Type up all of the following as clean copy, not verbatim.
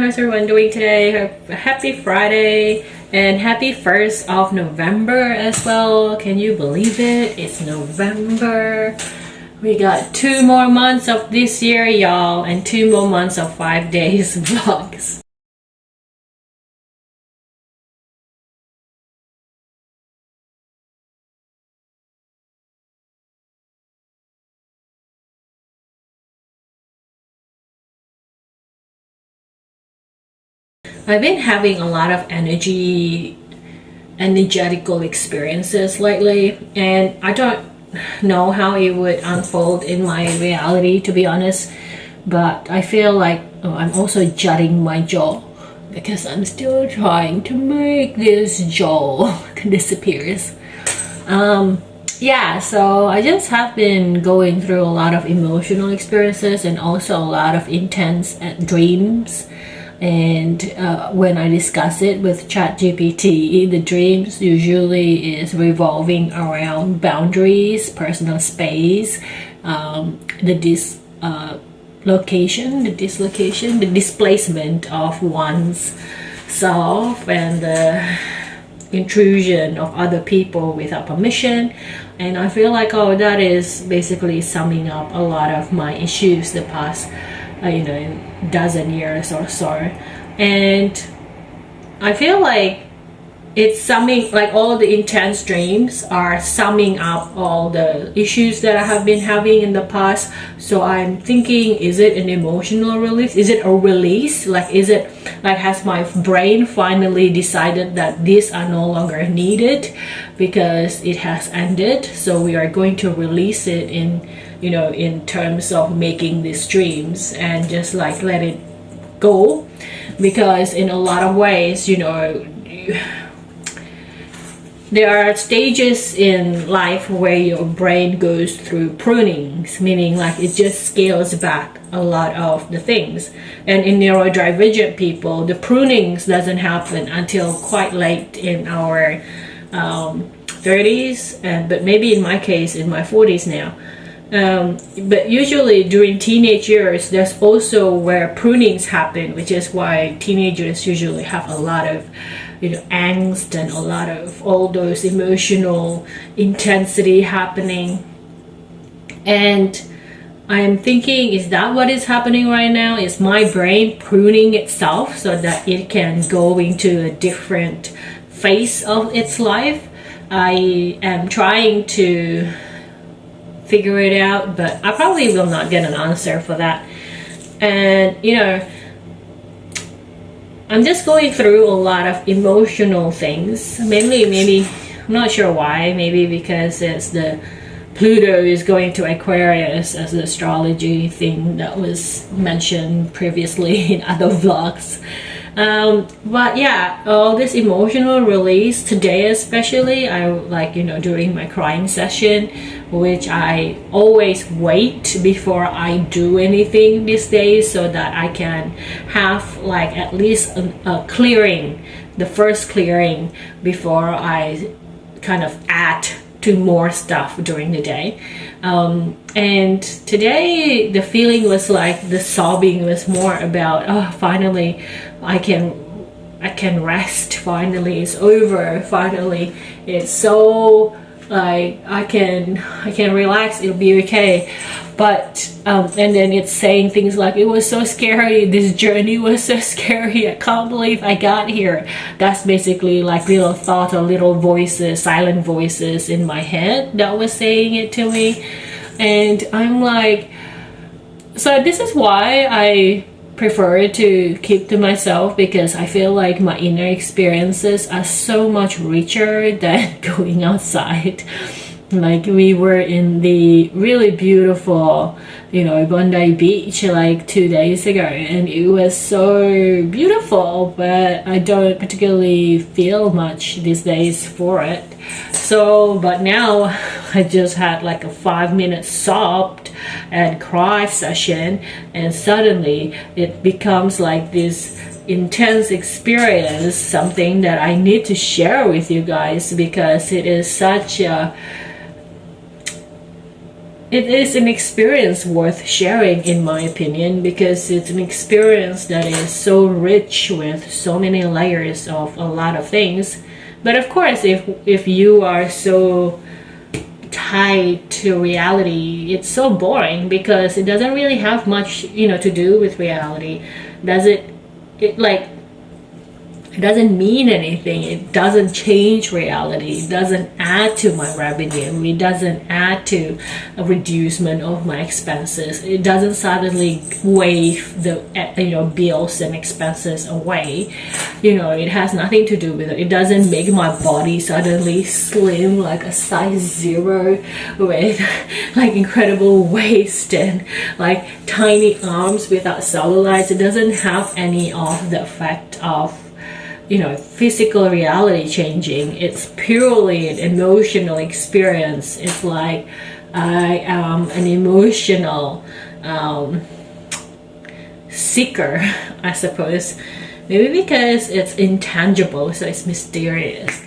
how's everyone doing today? Happy Friday and happy 1st of November as well. Can you believe it? It's November. We got 2 more months of this year, y'all, and 2 more months of 5 days vlogs. I've been having a lot of energetical experiences lately, and I don't know how it would unfold in my reality, to be honest, but I feel like I'm also jutting my jaw because I'm still trying to make this jaw disappears. Yeah, so I just have been going through a lot of emotional experiences and also a lot of intense dreams. And when I discuss it with ChatGPT, the dreams usually is revolving around boundaries, personal space, the displacement of one's self, and the intrusion of other people without permission. And I feel like, that is basically summing up a lot of my issues the past dozen years or so. And I feel like it's summing, like all the intense dreams are summing up all the issues that I have been having in the past. So I'm thinking, is it an emotional release? Is it a release? Like, is it like, has my brain finally decided that these are no longer needed because it has ended, so we are going to release it in terms of making these dreams and just like let it go? Because in a lot of ways, there are stages in life where your brain goes through prunings, meaning like it just scales back a lot of the things. And in neurodivergent people, the prunings doesn't happen until quite late in our 30s, but maybe in my case in my 40s now. But usually during teenage years, there's also where prunings happen, which is why teenagers usually have a lot of angst and a lot of all those emotional intensity happening. And I'm thinking, is that what is happening right now? Is my brain pruning itself so that it can go into a different phase of its life? I am trying to figure it out, but I probably will not get an answer for that. And I'm just going through a lot of emotional things, mainly, maybe I'm not sure why, maybe because it's the Pluto is going to Aquarius as the astrology thing that was mentioned previously in other vlogs. But yeah, all this emotional release today, especially, I like during my crying session, which I always wait before I do anything these days so that I can have like at least a clearing, the first clearing, before I kind of add to more stuff during the day. And today the feeling was like the sobbing was more about, finally I can rest, finally it's over, finally it's so like I can relax, it'll be okay. But and then it's saying things like, it was so scary, this journey was so scary, I can't believe I got here. That's basically like little thoughts or little voices, silent voices in my head that was saying it to me. And I'm like, so this is why I prefer to keep to myself, because I feel like my inner experiences are so much richer than going outside. Like, we were in the really beautiful Bondi Beach like 2 days ago, and it was so beautiful, but I don't particularly feel much these days for it. So but now I just had like a 5-minute sob and cry session, and suddenly it becomes like this intense experience, something that I need to share with you guys, because it is such a it is an experience worth sharing, in my opinion, because it's an experience that is so rich with so many layers of a lot of things. But of course, if you are so tied to reality, it's so boring because it doesn't really have much, to do with reality. Does it? It doesn't mean anything. It doesn't change reality. It doesn't add to my revenue. It doesn't add to a reducement of my expenses. It doesn't suddenly waive the bills and expenses away. It has nothing to do with it. It doesn't make my body suddenly slim like a size 0 with like incredible waist and like tiny arms without cellulites. It doesn't have any of the effect of physical reality changing. It's purely an emotional experience. It's like I am an emotional seeker, I suppose. Maybe because it's intangible, so it's mysterious.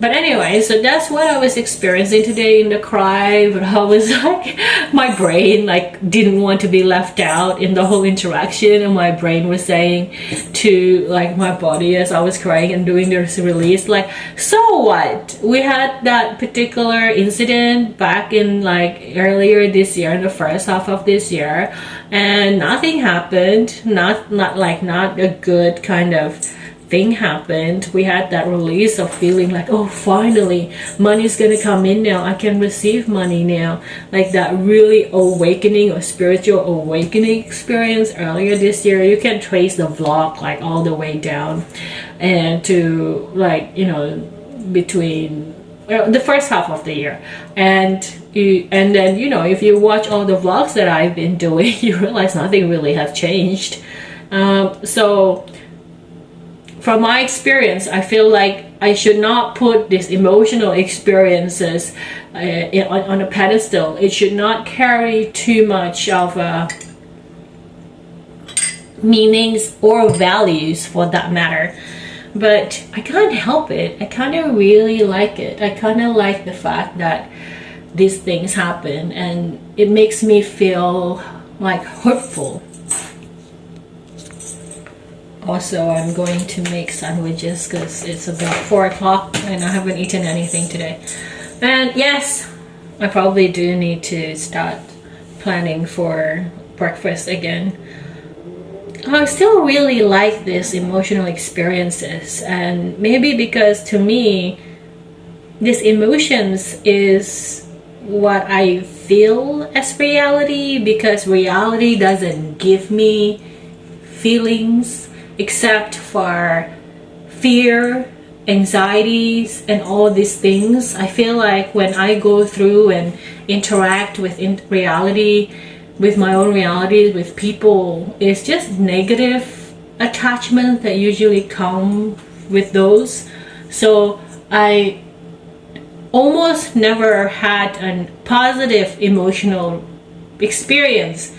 But anyway, so that's what I was experiencing today in the cry. But I was like, my brain didn't want to be left out in the whole interaction, and my brain was saying to my body as I was crying and doing this release, so what? We had that particular incident back in earlier this year, in the first half of this year, and nothing happened. Not a good kind of thing happened. We had that release of feeling oh, finally money's gonna come in now. I can receive money now. That really awakening or spiritual awakening experience earlier this year. You can trace the vlog all the way down and to between the first half of the year, and then if you watch all the vlogs that I've been doing, you realize nothing really has changed. So from my experience, I feel like I should not put these emotional experiences on a pedestal. It should not carry too much of meanings or values, for that matter. But I can't help it. I kind of really like it. I kind of like the fact that these things happen, and it makes me feel hopeful. Also, I'm going to make sandwiches because it's about 4 o'clock and I haven't eaten anything today. And yes, I probably do need to start planning for breakfast again. I still really like these emotional experiences, and maybe because to me, these emotions is what I feel as reality, because reality doesn't give me feelings except for fear, anxieties, and all these things. I feel like when I go through and interact with reality, with my own reality, with people, it's just negative attachments that usually come with those. So I almost never had a positive emotional experience.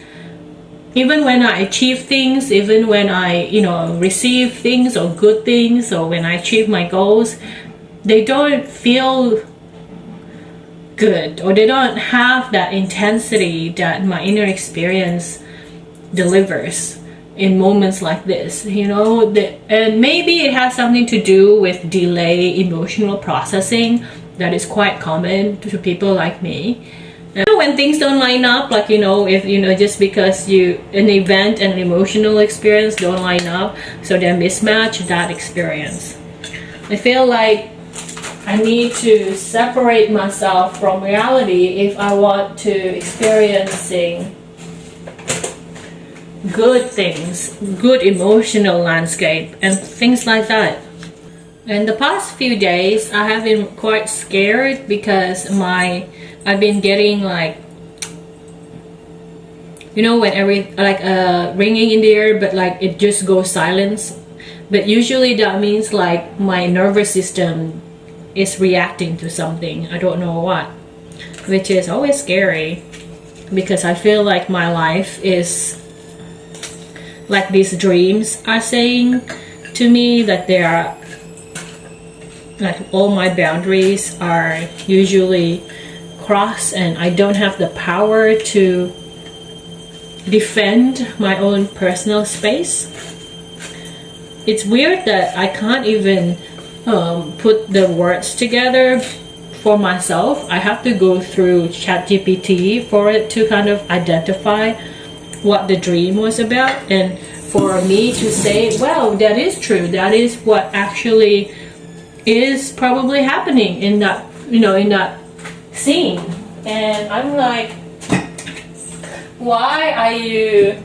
Even when I achieve things, even when I, receive things or good things, or when I achieve my goals, they don't feel good, or they don't have that intensity that my inner experience delivers in moments like this, and maybe it has something to do with delay emotional processing that is quite common to people like me. When things don't line up, if just because an event and an emotional experience don't line up, so they mismatch that experience. I feel like I need to separate myself from reality if I want to experiencing good things, good emotional landscape, and things like that. In the past few days, I have been quite scared because I've been getting when ringing in the ear, but it just goes silence. But usually that means my nervous system is reacting to something. I don't know what, which is always scary because I feel like my life is these dreams are saying to me that they are all my boundaries are usually cross and I don't have the power to defend my own personal space. It's weird that I can't even put the words together for myself. I have to go through ChatGPT for it to kind of identify what the dream was about, and for me to say, well, that is true, that is what actually is probably happening in that, in that scene. And I'm like, why are you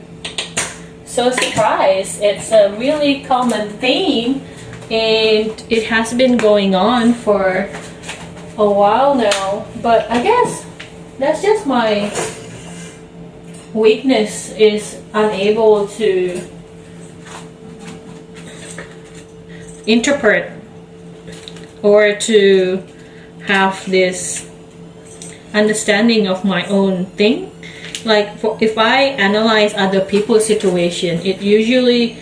so surprised? It's a really common theme and it has been going on for a while now, but I guess that's just my weakness, is unable to interpret or to have this understanding of my own thing. Like if I analyze other people's situation, it usually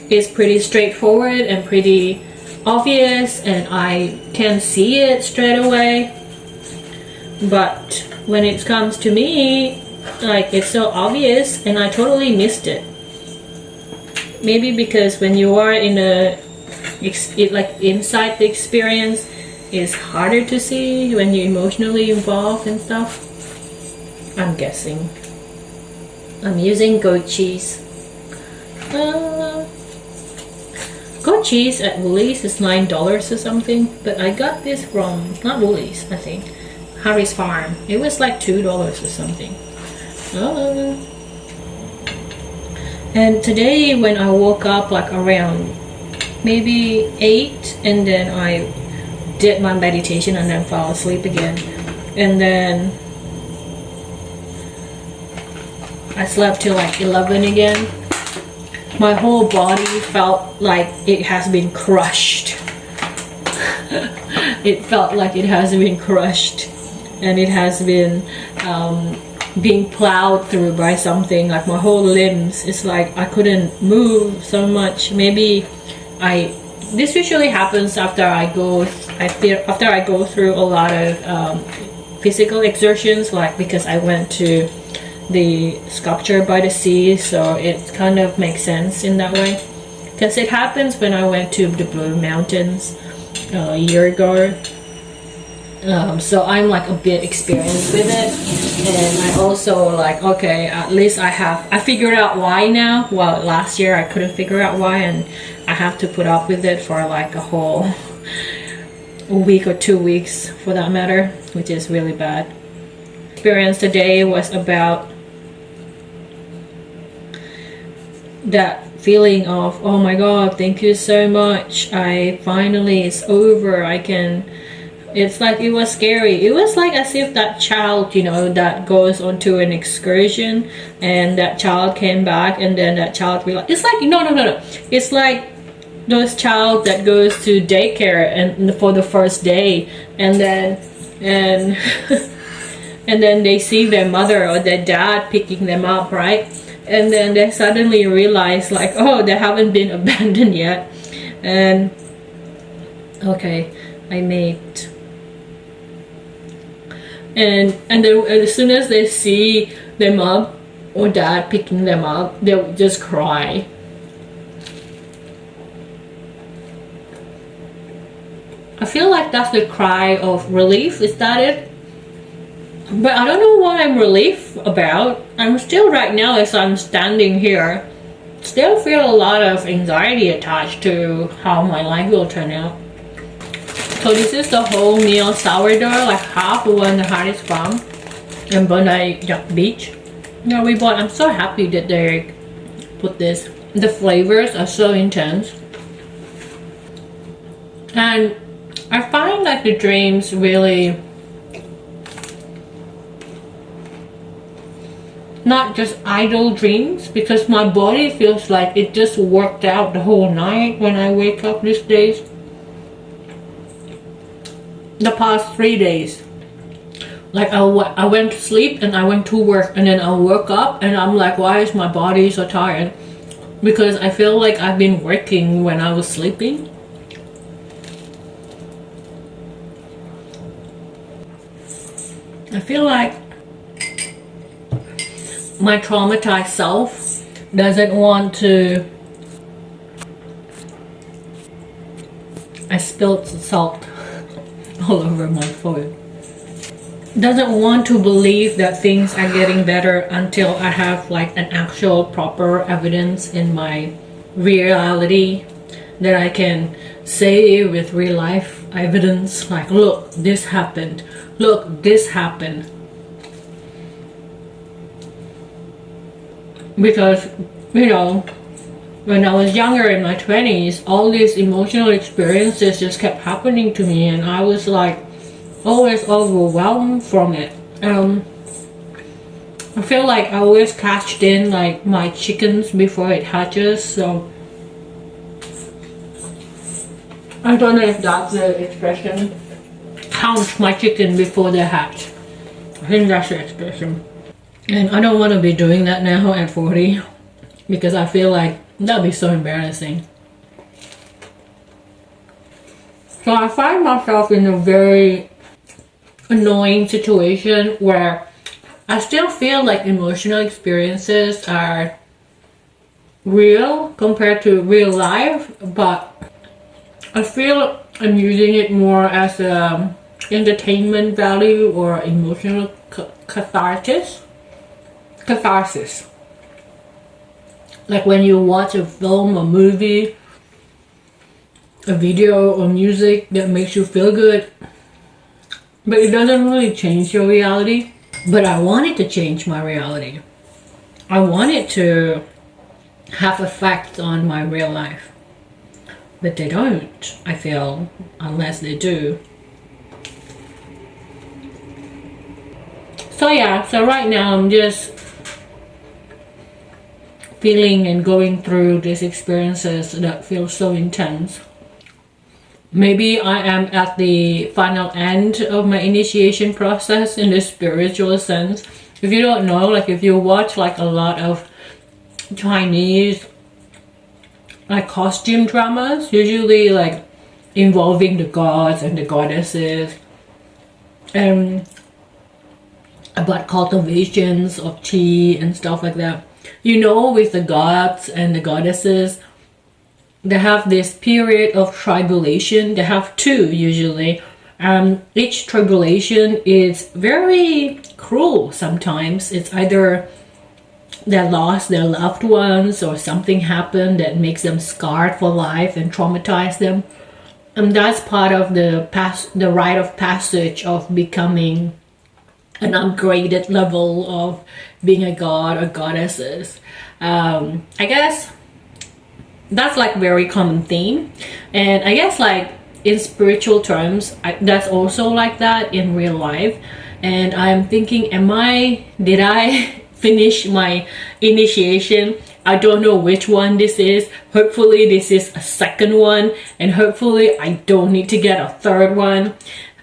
is pretty straightforward and pretty obvious and I can see it straight away. But when it comes to me, like, it's so obvious and I totally missed it. Maybe because when you are in inside the experience, it's harder to see when you're emotionally involved and stuff. I'm guessing. I'm using goat cheese. Goat cheese at Woolies is $9 or something, but I got this from, not Woolies, I think, Harry's Farm. It was like $2 or something. And today when I woke up like around maybe 8, and then I did my meditation and then fell asleep again, and then I slept till like 11 again. My whole body felt like it has been crushed. It felt like it has been crushed and it has been being plowed through by something. Like my whole limbs, it's like I couldn't move so much. Maybe this usually happens after I go through a lot of physical exertions, like because I went to the sculpture by the sea, so it kind of makes sense in that way, because it happens when I went to the Blue Mountains a year ago. So I'm like a bit experienced with it, and I also like, okay, at least I figured out why now. Well, last year I couldn't figure out why, and I have to put up with it for like a whole week or 2 weeks for that matter, which is really bad. Experience today was about that feeling of, oh my god, thank you so much, it's over, it's like, it was scary. It was like as if that child, that goes onto an excursion and that child came back and then that child realized, it's like, no, it's like those child that goes to daycare and for the first day, and then and then they see their mother or their dad picking them up, right? And then they suddenly realize like, oh, they haven't been abandoned yet. And okay, I made, and then as soon as they see their mom or dad picking them up, they'll just cry. I feel like that's the cry of relief. Is that it? But I don't know what I'm relief about. I'm still, right now as I'm standing here, still feel a lot of anxiety attached to how my life will turn out. So this is the whole meal sourdough, like half the one the Harry's Farm and Bondi Beach. We bought. I'm so happy that they put this. The flavors are so intense. And I find that the dreams really not just idle dreams, because my body feels like it just worked out the whole night when I wake up these days. The past 3 days, like I went to sleep and I went to work and then I woke up and I'm like, why is my body so tired? Because I feel like I've been working when I was sleeping. I feel like my traumatized self doesn't want to. I spilled salt all over my phone. Doesn't want to believe that things are getting better until I have like an actual proper evidence in my reality that I can say with real life evidence, like, look, this happened, look, this happened. Because, you know, when I was younger in my 20s, all these emotional experiences just kept happening to me, and I was like always overwhelmed from it. I feel like I always catched in like my chickens before it hatches, so I don't know if that's the expression. Count my chicken before they hatch. I think that's the expression. And I don't want to be doing that now at 40 because I feel like that'd be so embarrassing. So I find myself in a very annoying situation where I still feel like emotional experiences are real compared to real life, but I feel I'm using it more as a entertainment value or emotional catharsis. Like when you watch a film, a movie, a video or music that makes you feel good, but it doesn't really change your reality. But I want it to change my reality. I want it to have effect on my real life, but they don't, I feel, unless they do. So yeah, so right now I'm just feeling and going through these experiences that feel so intense. Maybe I am at the final end of my initiation process in the spiritual sense. If you don't know, like if you watch like a lot of Chinese like costume dramas, usually like involving the gods and the goddesses, and about cultivations of qi and stuff like that. You know, with the gods and the goddesses, they have this period of tribulation. They have two usually. Each tribulation is very cruel sometimes. It's either they lost their loved ones or something happened that makes them scarred for life and traumatized them. And that's part of the rite of passage of becoming an upgraded level of being a god or goddesses. I guess that's like very common theme, and I guess like in spiritual terms, that's also like that in real life. And I'm thinking, did I finish my initiation? I don't know which one this is. Hopefully this is a second one, and hopefully I don't need to get a third one.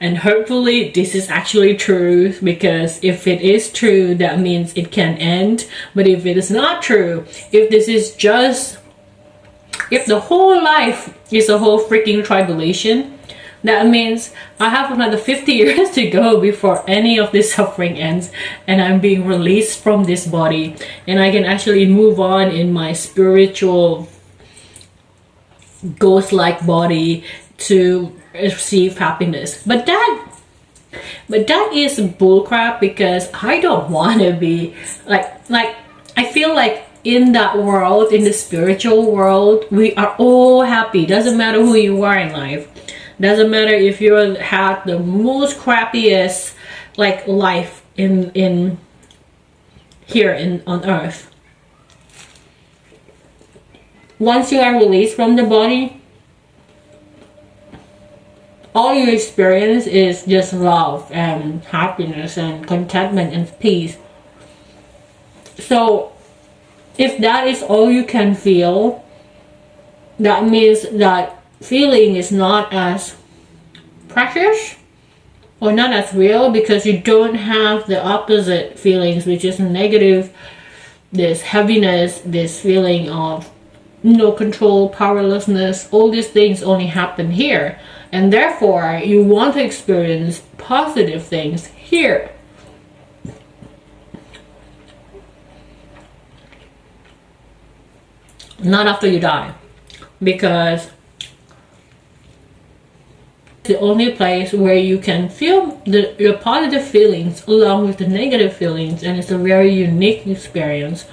And hopefully this is actually true, because if it is true, that means it can end. But if it is not true, if this is just, if the whole life is a whole freaking tribulation, that means I have another 50 years to go before any of this suffering ends, and I'm being released from this body, and I can actually move on in my spiritual ghost-like body to receive happiness. But that is bullcrap, because I don't want to be like I feel like in that world, in the spiritual world, we are all happy. Doesn't matter who you are in life. Doesn't matter if you had the most crappiest like life in here on earth. Once you are released from the body, all you experience is just love and happiness and contentment and peace. So if that is all you can feel, that means that feeling is not as precious or not as real, because you don't have the opposite feelings, which is negative, this heaviness, this feeling of no control, powerlessness. All these things only happen here, and therefore you want to experience positive things here. not after you die, because the only place where you can feel your positive feelings along with the negative feelings, and it's a very unique experience.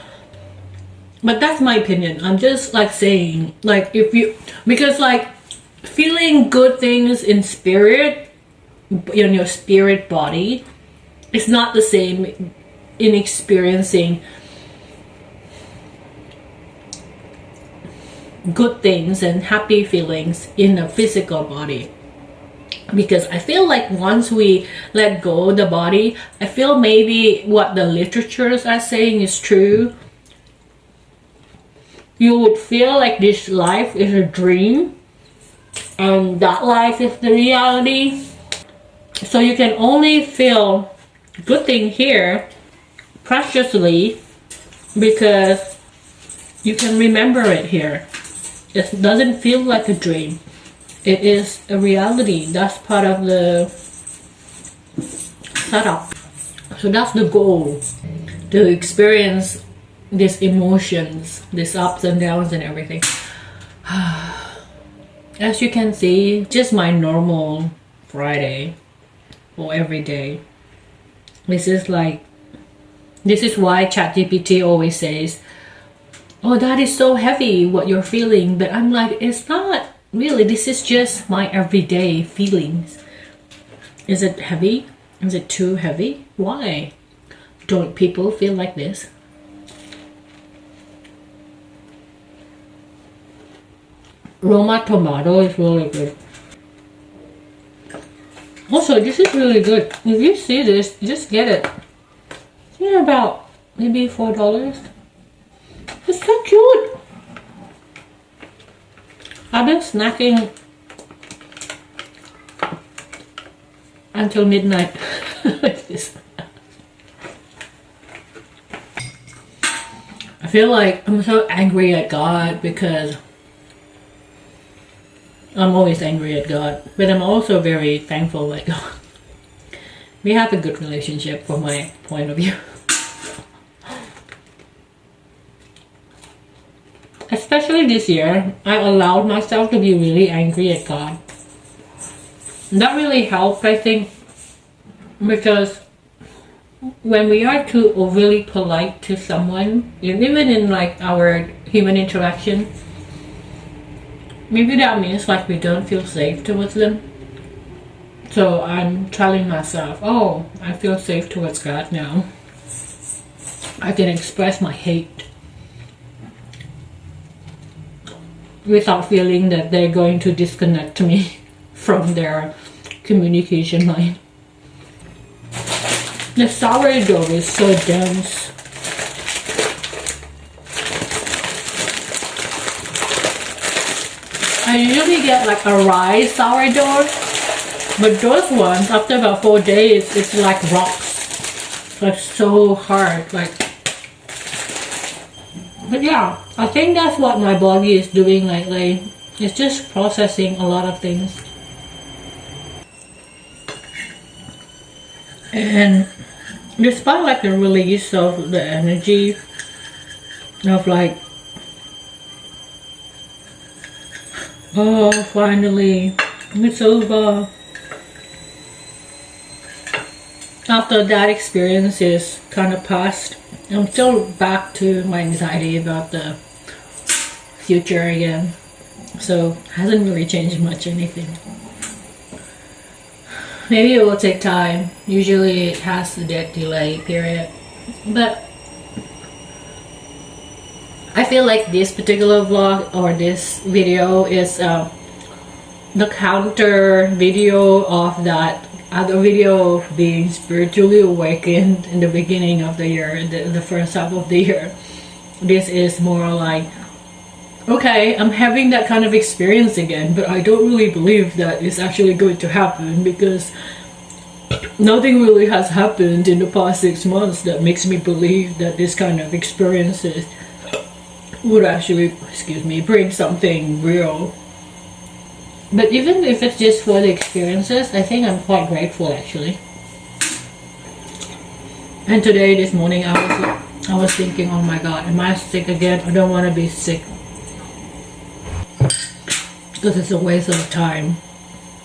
But that's my opinion. I'm just like saying, like, if you, because like feeling good things in spirit, in your spirit body, it's not the same in experiencing good things and happy feelings in a physical body. Because I feel like once we let go of the body, I feel maybe what the literatures are saying is true. You would feel like this life is a dream and that life is the reality. So you can only feel good thing here preciously because you can remember it here. It doesn't feel like a dream. It is a reality. That's part of the setup. So that's the goal, to experience these emotions, these ups and downs and everything. As you can see, just my normal Friday or every day. This is why ChatGPT always says, oh, that is so heavy what you're feeling. But I'm like, it's not really. This is just my everyday feelings. Is it heavy? Is it too heavy? Why? Don't people feel like this? Roma tomato is really good. Also, this is really good. If you see this, just get it. It's about maybe $4. It's so cute. I've been snacking until midnight with this. I feel like I'm so angry at God because I'm always angry at God, but I'm also very thankful at God. We have a good relationship from my point of view. Especially this year, I allowed myself to be really angry at God. That really helped, I think, because when we are too overly polite to someone, even in like our human interaction, maybe that means like we don't feel safe towards them. So I'm telling myself, oh, I feel safe towards God now. I can express my hate without feeling that they're going to disconnect me from their communication line. The sourdough is so dense. I usually get like a rye sourdough, but those ones, after about 4 days, it's like rocks. Like so hard, like. But yeah, I think that's what my body is doing lately. It's just processing a lot of things. And despite like the release of the energy of like, oh, finally, it's over. After that experience is kind of past, I'm still back to my anxiety about the future again. So, hasn't really changed much anything. Maybe it will take time. Usually it has a dead delay period. But I feel like this particular vlog or this video is the counter video of that other video of being spiritually awakened in the beginning of the year, the first half of the year. This is more like, okay, I'm having that kind of experience again, but I don't really believe that it's actually going to happen because nothing really has happened in the past 6 months that makes me believe that this kind of experiences would actually, bring something real. But even if it's just for the experiences, I think I'm quite grateful actually. And today, this morning, I was thinking, oh my God, am I sick again? I don't want to be sick. because it's a waste of time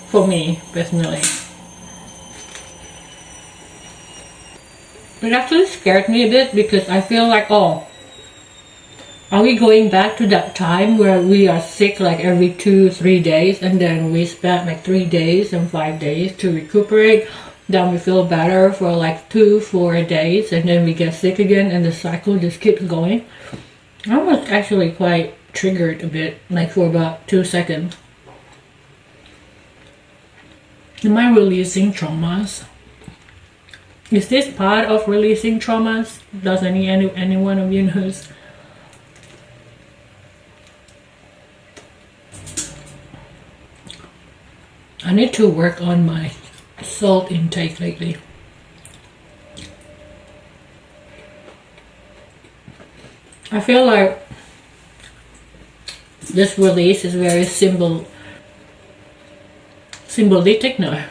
for me personally. It actually scared me a bit because I feel like, oh, are we going back to that time where we are sick like every 2-3 days, and then we spend like 3 days and 5 days to recuperate, then we feel better for like 2-4 days, and then we get sick again, and the cycle just keeps going? I was actually quite triggered a bit, like for about 2 seconds. Am I releasing traumas? Is this part of releasing traumas? Does any one of you knows? I need to work on my salt intake lately. I feel like this release is very symbolic now.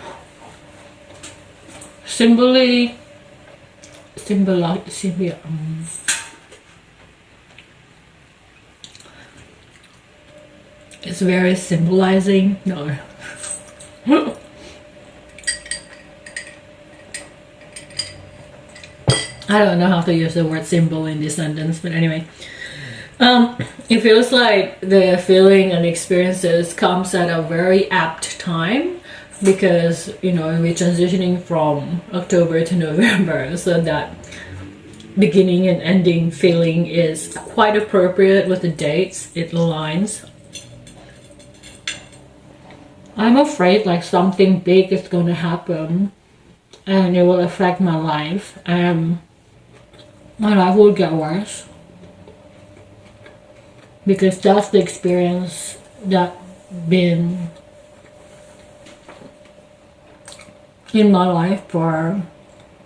It's very symbolizing. No. I don't know how to use the word symbol in this sentence, but anyway. It feels like the feeling and experiences comes at a very apt time, because, you know, we're transitioning from October to November, so that beginning and ending feeling is quite appropriate with the dates. It aligns. I'm afraid like something big is going to happen and it will affect my life, and my life will get worse, because that's the experience that been in my life for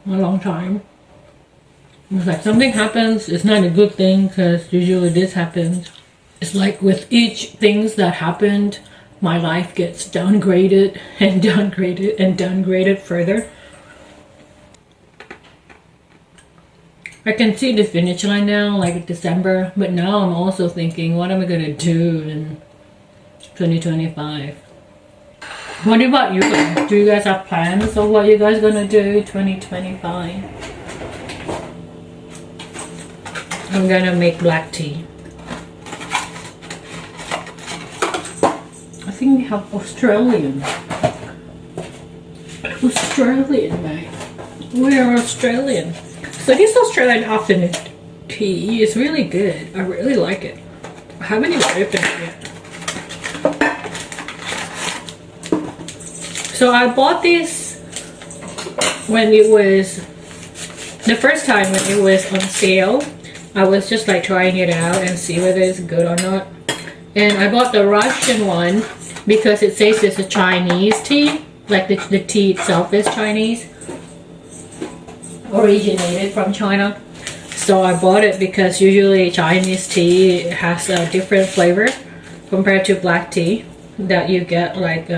a long time. It's like something happens, it's not a good thing, because usually this happens. It's like with each things that happened, my life gets downgraded and downgraded and downgraded further. I can see the finish line now, like December, but now I'm also thinking, what am I gonna do in 2025? What about you guys? Do you guys have plans of what you guys gonna do 2025? I'm gonna make black tea. I think we have Australian, mate. We are Australian. So this Australian afternoon tea is really good. I really like it. I haven't even opened it yet. So I bought this when it was, the first time when it was on sale. I was just like trying it out and see whether it's good or not. And I bought the Russian one because it says it's a Chinese tea. Like the tea itself is Chinese. Originated from China. So I bought it because usually Chinese tea has a different flavor compared to black tea that you get, like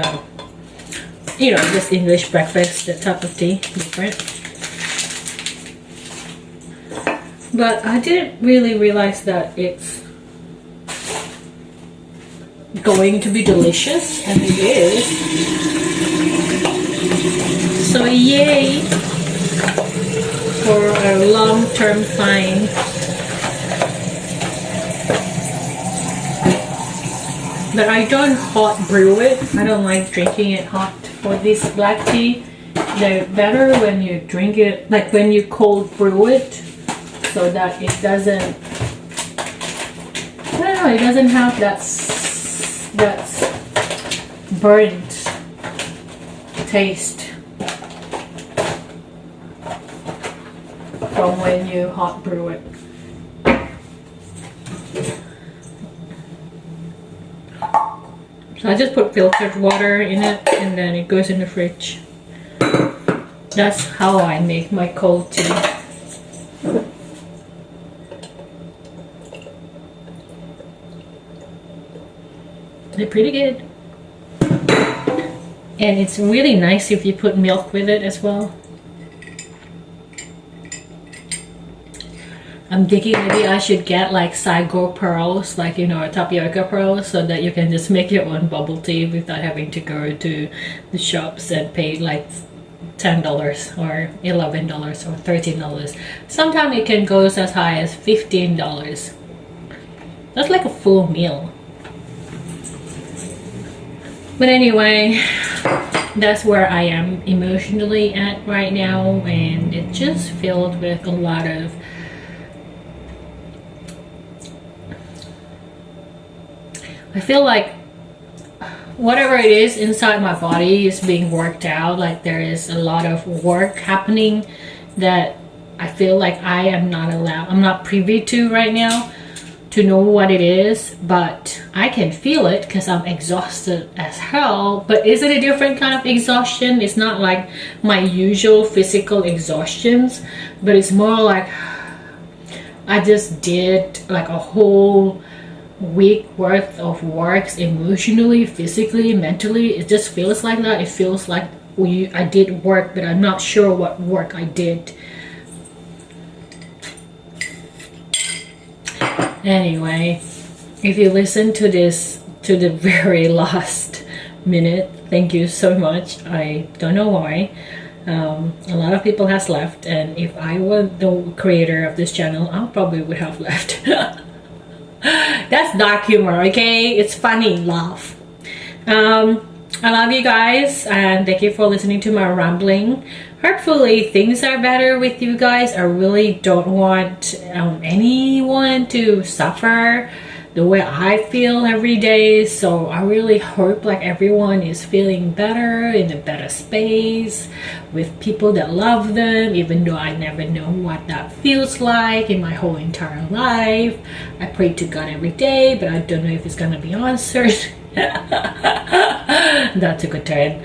you know, just English breakfast, that type of tea, different. But I didn't really realize that it's going to be delicious, and it is. So yay for a long-term find. But I don't hot brew it. I don't like drinking it hot. For this black tea, they're better when you drink it, like when you cold brew it, so that it doesn't, I don't know, it doesn't have that burnt taste from when you hot brew it. So I just put filtered water in it, and then it goes in the fridge. That's how I make my cold tea. They're pretty good. And it's really nice if you put milk with it as well. I'm thinking maybe I should get like sago pearls, like, you know, tapioca pearls, so that you can just make your own bubble tea without having to go to the shops and pay like $10 or $11 or $13. Sometimes it can go as high as $15. That's like a full meal. But anyway, that's where I am emotionally at right now, and it's just filled with a lot of I feel like whatever it is inside my body is being worked out. Like there is a lot of work happening that I feel like I am not allowed, I'm not privy to right now to know what it is, but I can feel it because I'm exhausted as hell. But is it a different kind of exhaustion? It's not like my usual physical exhaustions, but it's more like I just did like a whole week worth of works emotionally, physically, mentally. It just feels like that. It feels like I did work, but I'm not sure what work I did. Anyway, if you listen to this to the very last minute, thank you so much. I don't know why. A lot of people has left, and if I were the creator of this channel, I probably would have left. That's dark humor, okay? It's funny, laugh. I love you guys, and thank you for listening to my rambling. Hopefully things are better with you guys. I really don't want anyone to suffer the way I feel every day, so I really hope like everyone is feeling better, in a better space with people that love them, even though I never know what that feels like in my whole entire life. I pray to God every day, but I don't know if it's gonna be answered. That's a good turn.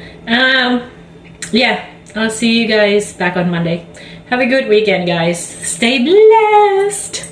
Yeah, I'll see you guys back on Monday. Have a good weekend, guys. Stay blessed.